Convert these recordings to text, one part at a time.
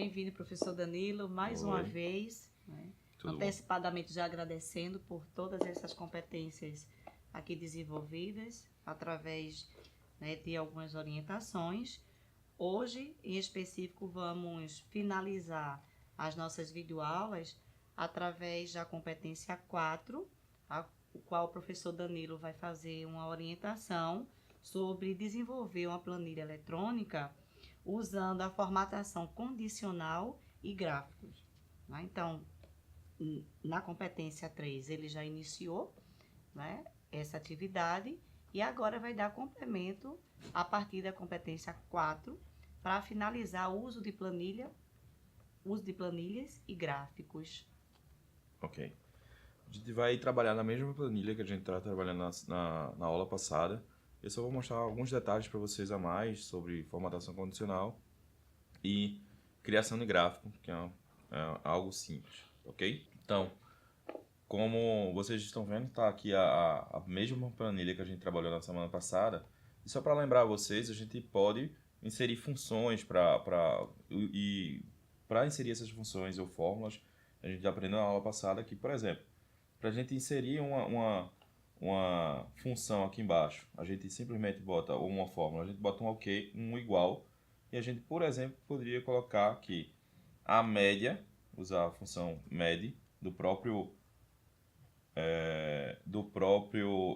Bem-vindo, professor Danilo, mais Oi. uma vez, né? Tudo Antecipadamente já agradecendo por todas essas competências aqui desenvolvidas, através, né, de algumas orientações. Hoje, em específico, vamos finalizar as nossas videoaulas através da competência 4, o qual o professor Danilo vai fazer uma orientação sobre desenvolver uma planilha eletrônica usando a formatação condicional e gráficos, né? Então, na competência 3, ele já iniciou, né, essa atividade e agora vai dar complemento a partir da competência 4 para finalizar o uso de planilhas e gráficos. Ok. A gente vai trabalhar na mesma planilha que a gente está trabalhando na aula passada. Eu só vou mostrar alguns detalhes para vocês a mais sobre formatação condicional e criação de gráfico, que é algo simples, ok? Então, como vocês estão vendo, está aqui a mesma planilha que a gente trabalhou na semana passada. E só para lembrar vocês, a gente pode inserir funções para inserir essas funções ou fórmulas. A gente aprendeu na aula passada que, por exemplo, para a gente inserir uma função aqui embaixo, a gente simplesmente bota uma fórmula, a gente bota um ok, um igual, e a gente, por exemplo, poderia colocar aqui a média, usar a função med do próprio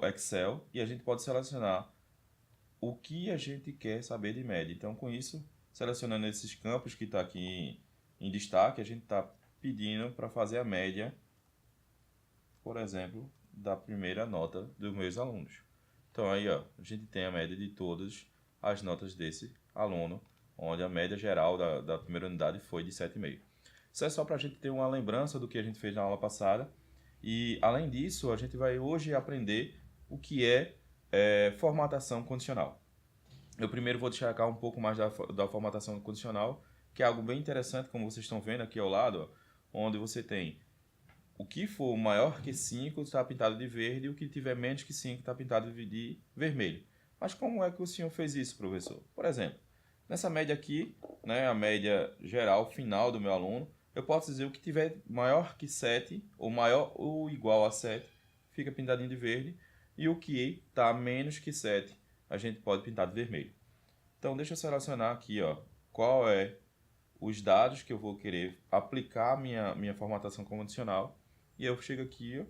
Excel, e a gente pode selecionar o que a gente quer saber de média. Então, com isso, selecionando esses campos que está aqui em destaque, a gente está pedindo para fazer a média, por exemplo, da primeira nota dos meus alunos. Então, aí ó, a gente tem a média de todas as notas desse aluno, onde a média geral da primeira unidade foi de 7,5. Isso é só para a gente ter uma lembrança do que a gente fez na aula passada. E, além disso, a gente vai hoje aprender o que é formatação condicional. Eu primeiro vou destacar um pouco mais da formatação condicional, que é algo bem interessante, como vocês estão vendo aqui ao lado, ó, onde você tem o que for maior que 5 está pintado de verde e o que tiver menos que 5 está pintado de vermelho. Mas como é que o senhor fez isso, professor? Por exemplo, nessa média aqui, né, a média geral final do meu aluno, eu posso dizer o que tiver maior que 7, ou maior ou igual a 7, fica pintadinho de verde, e o que está menos que 7, a gente pode pintar de vermelho. Então, deixa eu selecionar aqui, ó, qual é os dados que eu vou querer aplicar minha formatação condicional. E eu chego aqui, ó,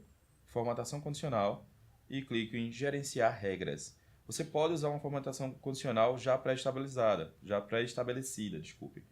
formatação condicional, e clico em gerenciar regras. Você pode usar uma formatação condicional já pré-estabelecida, desculpe.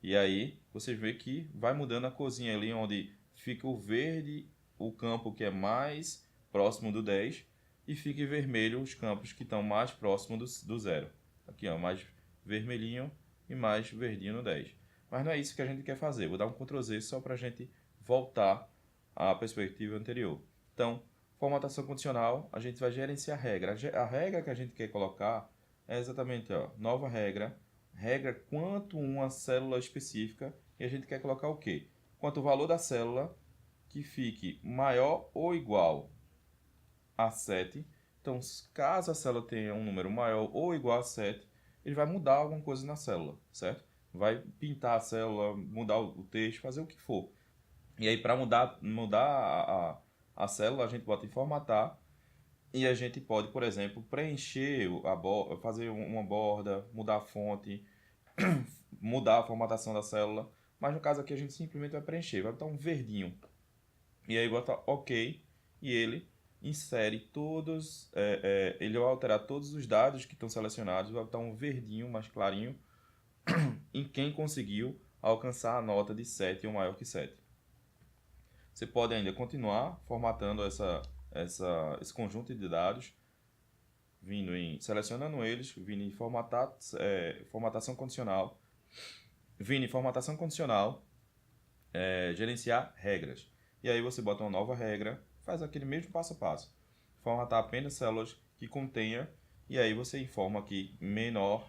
E aí, você vê que vai mudando a corzinha ali, onde fica o verde, o campo que é mais próximo do 10, e fica em vermelho os campos que estão mais próximos do 0. Aqui, ó, mais vermelhinho e mais verdinho no 10. Mas não é isso que a gente quer fazer. Vou dar um Ctrl Z só para a gente voltar à perspectiva anterior. Então, formatação condicional, a gente vai gerenciar a regra. A regra que a gente quer colocar é exatamente, ó, nova regra, regra quanto uma célula específica, e a gente quer colocar o quê? Quanto o valor da célula que fique maior ou igual a 7. Então, caso a célula tenha um número maior ou igual a 7, ele vai mudar alguma coisa na célula, certo? Vai pintar a célula, mudar o texto, fazer o que for. E aí, para mudar a célula, a gente bota em formatar e a gente pode, por exemplo, preencher fazer uma borda, mudar a fonte, mudar a formatação da célula. Mas no caso aqui, a gente simplesmente vai preencher, vai botar um verdinho. E aí, bota OK e ele insere todos, ele vai alterar todos os dados que estão selecionados, vai botar um verdinho mais clarinho em quem conseguiu alcançar a nota de 7 ou maior que 7. Você pode ainda continuar formatando esse conjunto de dados, selecionando eles, vindo em formatação condicional, gerenciar regras. E aí você bota uma nova regra, faz aquele mesmo passo a passo. Formatar apenas células que contenha, e aí você informa aqui menor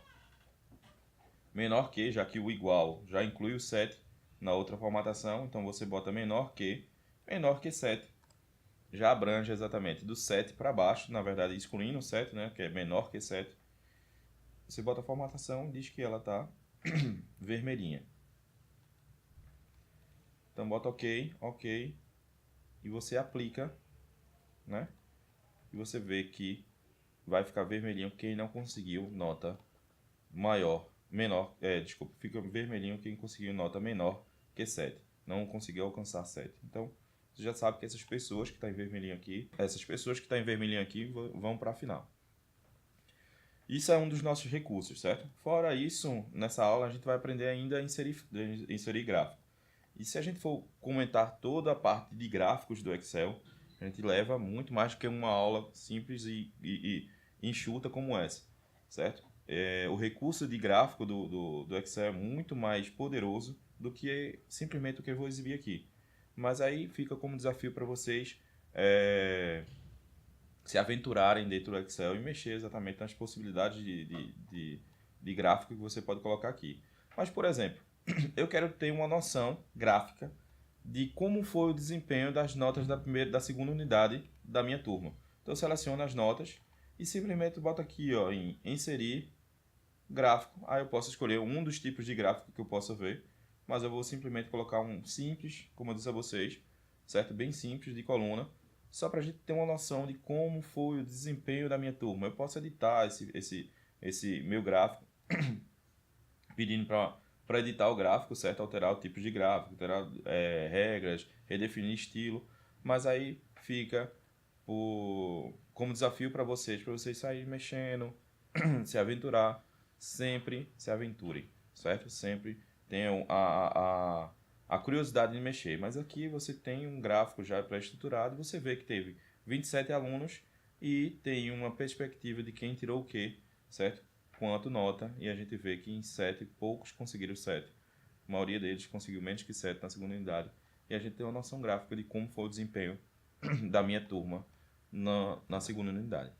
que, já que o igual já inclui o 7 na outra formatação, então você bota menor que 7. Já abrange exatamente do 7 para baixo, na verdade excluindo o 7, né, que é menor que 7. Você bota a formatação e diz que ela está vermelhinha. Então bota ok, ok, e você aplica, né? E você vê que vai ficar vermelhinho quem não conseguiu nota desculpa, fica vermelhinho quem conseguiu nota menor que 7. Não conseguiu alcançar 7. Então, você já sabe que essas pessoas que estão em vermelhinho aqui, vão para a final. Isso é um dos nossos recursos, certo? Fora isso, nessa aula a gente vai aprender ainda a inserir gráfico. E se a gente for comentar toda a parte de gráficos do Excel, a gente leva muito mais do que uma aula simples e enxuta como essa, certo? O recurso de gráfico do Excel é muito mais poderoso do que simplesmente o que eu vou exibir aqui. Mas aí fica como desafio para vocês se aventurarem dentro do Excel e mexer exatamente nas possibilidades de gráfico que você pode colocar aqui. Mas, por exemplo, eu quero ter uma noção gráfica de como foi o desempenho das notas da segunda unidade da minha turma. Então, eu seleciono as notas e simplesmente boto aqui em inserir gráfico. Aí eu posso escolher um dos tipos de gráfico que eu possa ver, mas eu vou simplesmente colocar um simples, como eu disse a vocês, certo? Bem simples, de coluna, só para a gente ter uma noção de como foi o desempenho da minha turma. Eu posso editar esse meu gráfico, pedindo para editar o gráfico, certo? Alterar o tipo de gráfico, alterar regras, redefinir estilo, mas aí fica como desafio para vocês saírem mexendo, se aventurar, sempre se aventurem, certo? Sempre tenham a curiosidade de mexer, mas aqui você tem um gráfico já pré-estruturado, você vê que teve 27 alunos e tem uma perspectiva de quem tirou o quê, certo? Quanto nota, e a gente vê que em 7 poucos conseguiram 7. A maioria deles conseguiu menos que 7 na segunda unidade. E a gente tem uma noção gráfica de como foi o desempenho da minha turma na segunda unidade.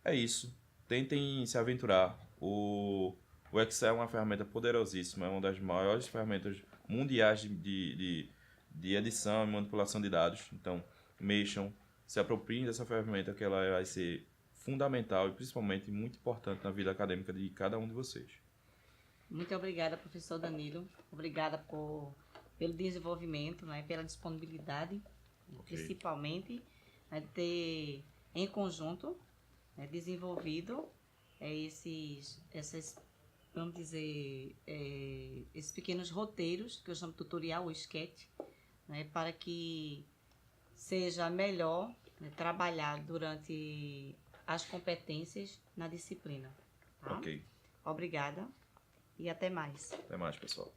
É isso. Tentem se aventurar. O Excel é uma ferramenta poderosíssima, é uma das maiores ferramentas mundiais de edição e manipulação de dados. Então, mexam, se apropriem dessa ferramenta, que ela vai ser fundamental e principalmente muito importante na vida acadêmica de cada um de vocês. Muito obrigada, professor Danilo. Obrigada pelo desenvolvimento, né, pela disponibilidade, principalmente, né, de ter em conjunto, né, desenvolvido vamos dizer, esses pequenos roteiros, que eu chamo de tutorial ou sketch, né, para que seja melhor, né, trabalhar durante as competências na disciplina. Tá? Ok. Obrigada e até mais. Até mais, pessoal.